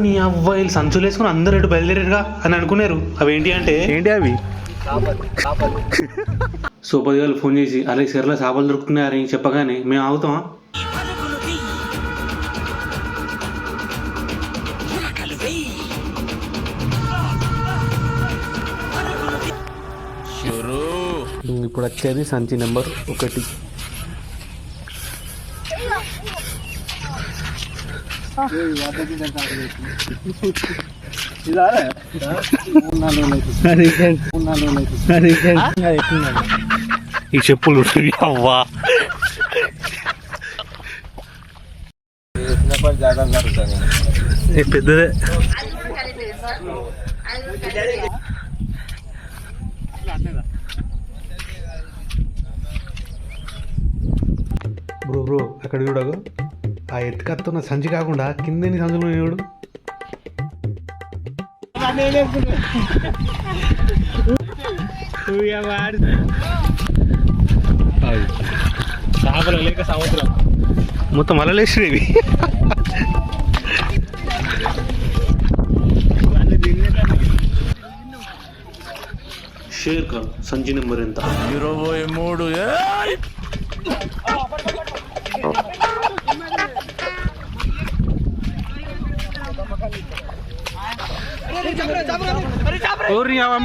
నీ అబ్బాయిలు సంచులు వేసుకుని అందరు ఎటు బయలుదేరారుగా అని అనుకున్నారు. అవి ఏంటి అంటే ఏంటి అవి సూపర్ గారు ఫోన్ చేసి అలాగే సిరలో చేపలు దొరుకుతున్నాయని చెప్పగానే మేము ఆగుతామా? ఇప్పుడు వచ్చేది సంచి నెంబర్ 1. ఈ చెప్పులు అవ్వా పెద్దదే. బ్రో బ్రో అక్కడ చూడగు, ఆ ఎత్తుకత్తున్న సంచి కాకుండా కిందని సంచులు చూడు. మొత్తం అలలేసినవి. షేర్ కాల్ సంచి నెంబర్ ఎంత? 23.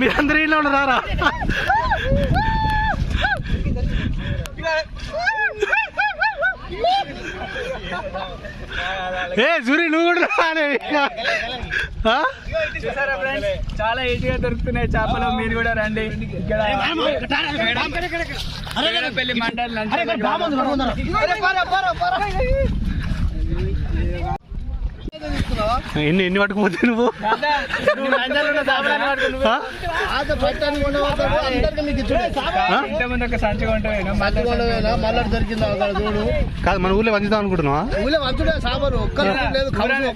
మీరందరూ ఇలా ఉన్నారా? ఏ సూరి నువ్వు కూడా చాలా ఈజీగా దొరుకుతున్నాయి చేపలు. మీరు కూడా రండి. పెళ్లి మండలి ఎన్ని పట్టుకుపోతే నువ్వు? కాదు మన ఊళ్ళో వంచుదాం అనుకుంటున్నావా?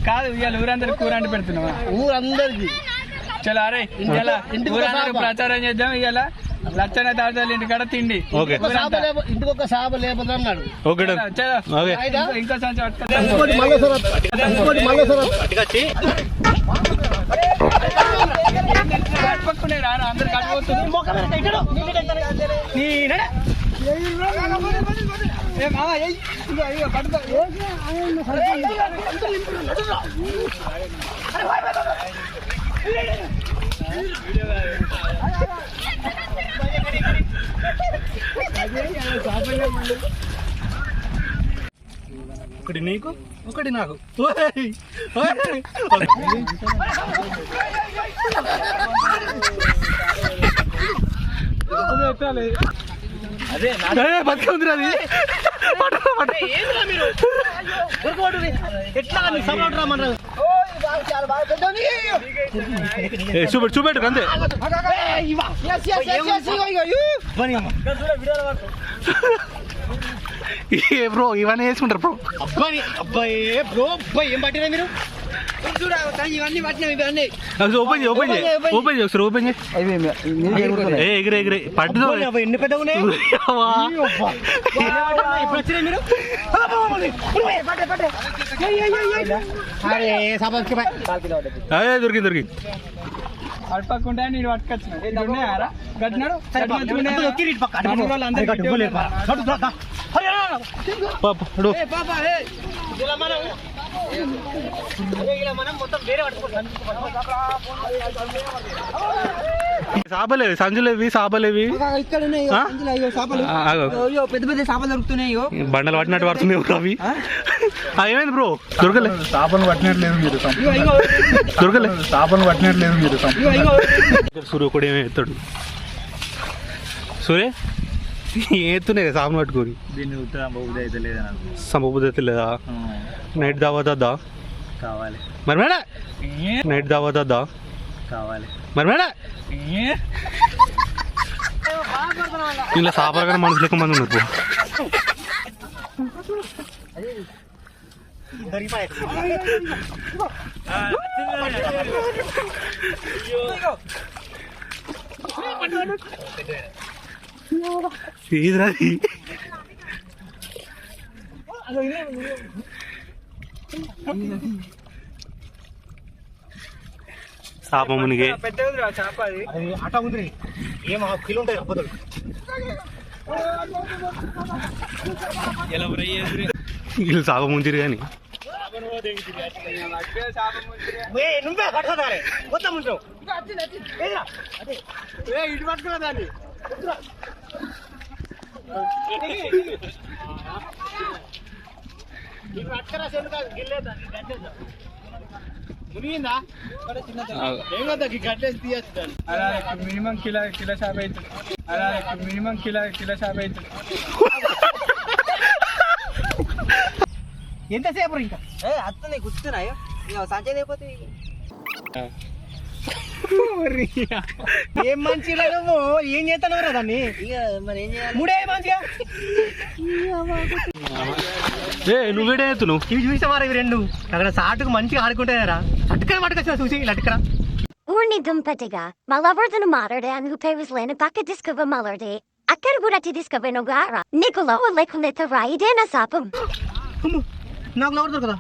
కాదు ఇవాళ ఊరందరికి కూర అండి పెడుతున్నావా? ఊరందరికి చలో అరే ఊరందరూ ప్రచారం చేద్దాం. ఇవాళ లచ్చన తాతలు ఇంటికాడ తిండి. ఇంటికి ఒక సాబ లేకపోతే అన్నాడు. ఇంకో సంచి పట్టుకునే రారా అందరు కట్టుకోవచ్చు. ఒకటి నీకు ఒకటి నాకు. అదే బతికుంది అది. చూపెట్టు చూపెట్టు అంతే. ఏ బ్రో ఇవన్నీ వేసుకుంటారు బ్రో. అబ్బాయి అబ్బాయి బ్రో అబ్బాయి ఏం పట్టినా మీరు? ఇవన్నీ పట్టినా ఇవన్నీ ఓపెన్ చేయి ఓపెన్ చేయి ఓపెన్ చేయి ఒకసారి ఓపెన్ చేయి. ఎగిరే ఎగిరే పట్టు. ఎన్ని పెద్ద ఉన్నాయి ఇప్పుడు వచ్చినాయి మీరు? దొరికింది దొరికింది. అటుపక్కుంటే నేను పట్టుకొచ్చిన గట్టినాడు. సాపలేవి సంచులేవి సాపలేవి పెద్ద పెద్ద చేపలు దొరుకుతున్నాయి. బండలు పట్టినట్టు పడుతున్నాయి అవి. ఏమైంది బ్రో? దొరకలే చేపలు పట్టినట్లేదు మీరు. దొరకలే చేపలు పట్టినట్లేదు మీరు. సూర్య కూడా ఏమో ఎత్తాడు. సూర్య ఎత్తున్నాయి కదా సాపను పట్టుకొని. దీన్ని సంభబుద్ధి అయితే లేదా? సంభబుద్ధి అయితే లేదా? నైట్ దావదా కావాలి మరి మేడ. నైట్ దావదా కావాలి మరి మేడ. ఇలా సాపరగానే మనుషులు ఎక్కువ మంది ఉన్నారు. చేప మునిగే పెట్టేదిరా చేప అది అట ఉంది ఏం 1/2 కిలో ఉంటాయి అబ్బదులు ఎలా ఫ్రై చేసి వీళ్ళు చేప ముంచిరు కానీ నువ్వే పట్టుకోదారే మొత్తం ఉంటావు ఇటు పట్టుకున్నా దాన్ని పట్టుకరా గిల్లేదా మునిగిందా ఏం కదా గడ్డేసి తీయచ్చు దాన్ని అలా మినిమం కిలో చేప అవుతుంది అలా మినిమం కిలో చేప అవుతుంది ఎంతసేపు ఇంకా అత్తనే కూర్చున్నాయో సంచయం అయిపోతే ఏం మంచిగా నువ్వు ఏం చేస్తాను రా దాన్ని మరి ఏం చేయాలి మూడే మంచిగా నువ్వేడే ఎత్తును ఇవి చూసావారా ఇవి రెండు అక్కడ సాటుకు మంచిగా ఆడుకుంటారా అటుకని పట్టుకొచ్చిన చూసి ఇలా అటుకరా Uni dumpatiga, malabar na matter and who pays lane baka discover malady. Akar burati discover no gara. Nicola will like let the ride in a sapum. నాకు లవర్ దొరకదా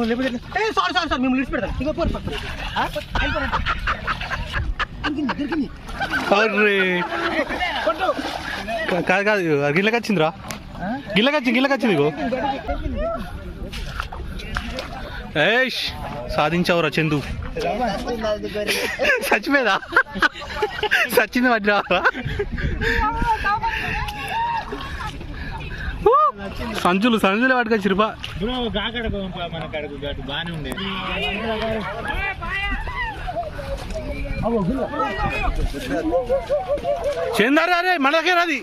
లేకపోతే సారీ సారీ సారీ మేము లిస్ట్ పెడతాం ఇంకో పోరు array కాదు కాదు గిల్లకి వచ్చిందిరా గిల్లకి ఇగో ఏష్ సాధించావురా చందు చచ్చిపోయేదా చచ్చింది పట్టినావరా సంచులు పట్టుకొచ్చిరుపా చెందారా అరే మన దగ్గర అది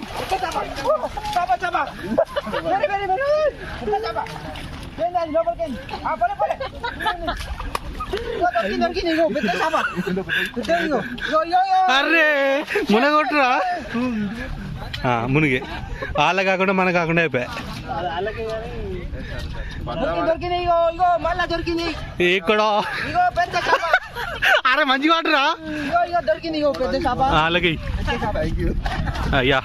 అరే మునగొట్టురా మునిగే వాళ్ళ కాకుండా మన కాకుండా అయిపోయా ఇక్కడ అరే మంచిగా వాటరా అలాగే అయ్యా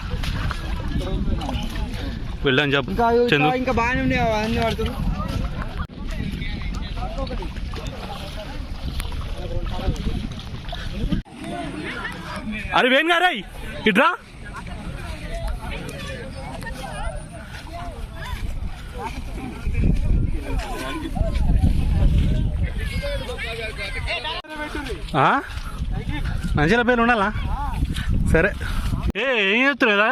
వెళ్ళాను చెప్పు చందు ఇంకా బాగానే ఉన్నాయి అన్ని పడుతుంది అరే వేణు గారా ఇట్రా మంచిగా పేరు ఉండాలా సరే ఏం చెప్తున్నారా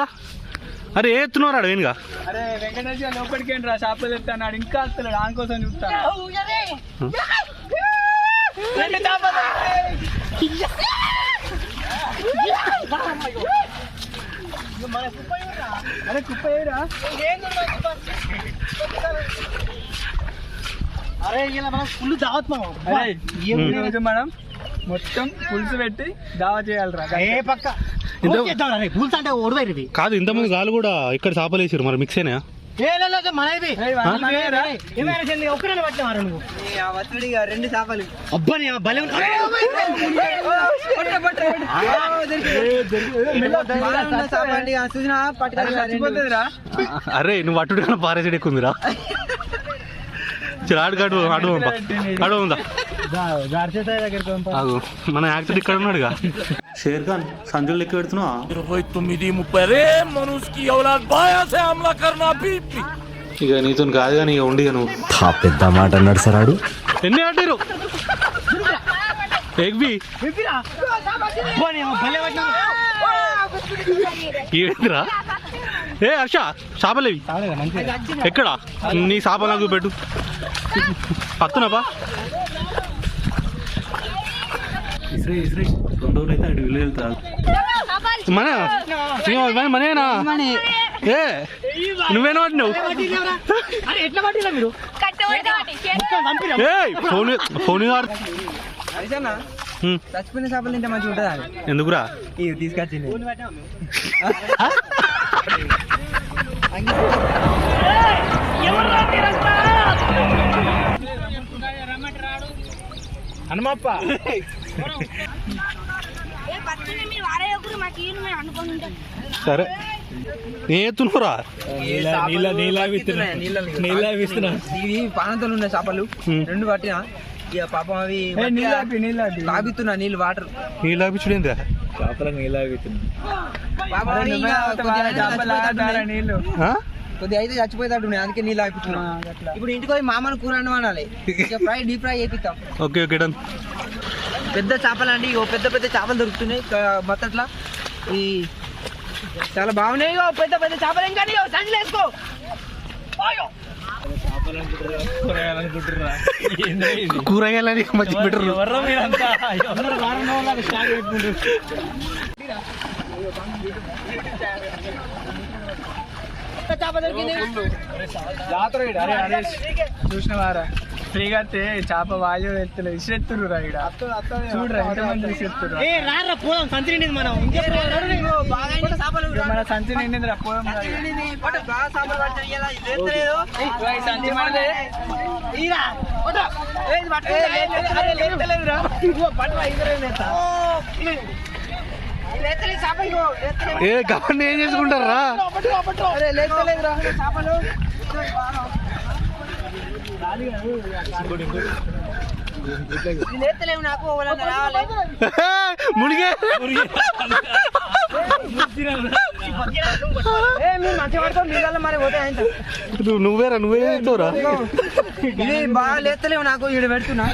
అరే ఏ ఎత్తున్నారా వేణుగా అరే వెంకటేష్ లోపలికి రా చేపలు తెస్తాడు ఇంకా వస్తున్నాడు దానికోసం చూస్తాను అరే కుప్పయ్యరా అరే ఇలా మనం ఫుల్ దావత్ ఈరోజు మనం మొత్తం పులుసు పెట్టి దావా చేయాలిరా ఏ పక్క పులుసు అంటే ఓడిపోయి కాదు ఇంతమంది గాలు కూడా ఇక్కడ చేపలు వేసారు మరి మిక్స్ అయినా ఒక్కడే పట్టినవారు నువ్వు రెండు చేపలు అబ్బా భలే చచ్చిపోతుందిరా అరే నువ్వు అటు పారేసడి ఎక్కుందిరా ఆడు ఉందా మన యాక్టర్ ఇక్కడ ఉన్నాడుగా షేర్ ఖాన్ సంజులు లెక్క పెడుతున్నా 29-30 ఇక నీతో కాదు కానీ ఇక ఉండి నువ్వు పెద్ద మాట అన్నాడు సార్ ఆడు ఎన్ని ఆడారు ఎగ్బి ఏంటిరా ఏ హర్ష చేపలేవి ఎక్కడ నీ చేప నాకు పెట్టు పత్తునపా ఇస్రీ 2 రోజులు అయితే అటు వెళ్తా మనేనా ఏ నువ్వేనా వాడినావు ఫోన్ చచ్చిపోయిన చేపలు తింటే మంచిగా ఉంటుందా ఎందుకురా ఇవి తీసుకొచ్చింది హనుమప్ప మీరు వాడే ఒకరు మాకు అనుకుంటాం సరే ఏం ఎత్తున్నరా? ఇవి పానంతో ఉన్న చేపలు రెండు పట్టినా ఇక పాపం అవి లాగుతున్నా నీళ్ళు వాటర్ నీళ్ళు లాపించుడేందా? కొద్దిగా అయితే చచ్చిపోతాడు అందుకే నీళ్ళు లాగుతున్నా. ఇప్పుడు ఇంటికి పోయి మామను కూర అనాలి, ఫ్రై డీప్ ఫ్రై చేపిస్తాం. Okay okay done. పెద్ద చేపలు అండి, పెద్ద పెద్ద చేపలు దొరుకుతున్నాయి మొత్తట్లా. ఈ చాలా బాగున్నాయి, పెద్ద పెద్ద చేపలు. ఇంకా సంచులు వేసుకో. కూరగాయలని మంచి బెటర్. చూసినవారా ఫ్రీగా చేప వాయు ఎత్తులు ఇసురెత్తురు చూడరా ఎంతమంది ఇసురెత్తురు. మన సంచి నిండింది రా పోదాం. సంచి మనదే. ఏ గవర్ని ఏం చేసుకుంటారా? మునిగే నువ్వేరా నువ్వే చేస్తావురా? ఇది బాగా లేస్తలేవు నాకు, ఈడ పెడుతున్నా.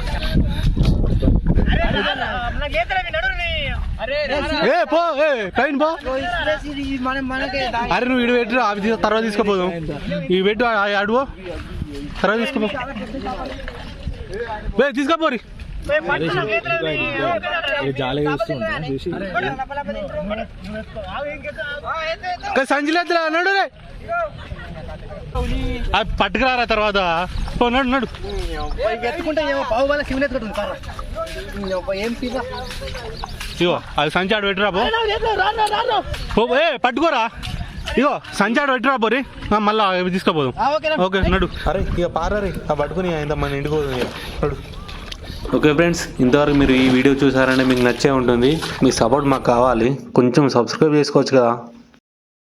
ఏ పో, ఏ పైన పో. మనకి అరే నువ్వు ఇటు పెట్టు, అవి తర్వాత తీసుకుపోదాం. ఇవి పెట్టు, అడుగు తర్వాత తీసుకోపో. తీసుకోపోరి. సంచిలేద్దురా నడు రే, అవి పట్టుకురారా తర్వాత. పో నడు నడు. ఎత్తుకుంటే ఏమో పావు వాళ్ళ శివులు ఎత్తుకుంటుంది. ఏం పీగా ఇగో అది సంచి ఆడు పెట్టిరా పో. ఏ పట్టుకోరా, ఇగో సంచి ఆడు పెట్టిరా పోరి, మళ్ళా తీసుకోపోదాం. ఓకే నడు. అరే ఇక పారా రే, పట్టుకుని ఇంత మన ఇంటికి పోదాం నడు. ఓకే ఫ్రెండ్స్, ఇంతవరకు మీరు ఈ వీడియో చూసారంటే మీకు నచ్చే ఉంటుంది. మీ సపోర్ట్ మాకు కావాలి, కొంచెం సబ్స్క్రైబ్ చేసుకోవచ్చు కదా.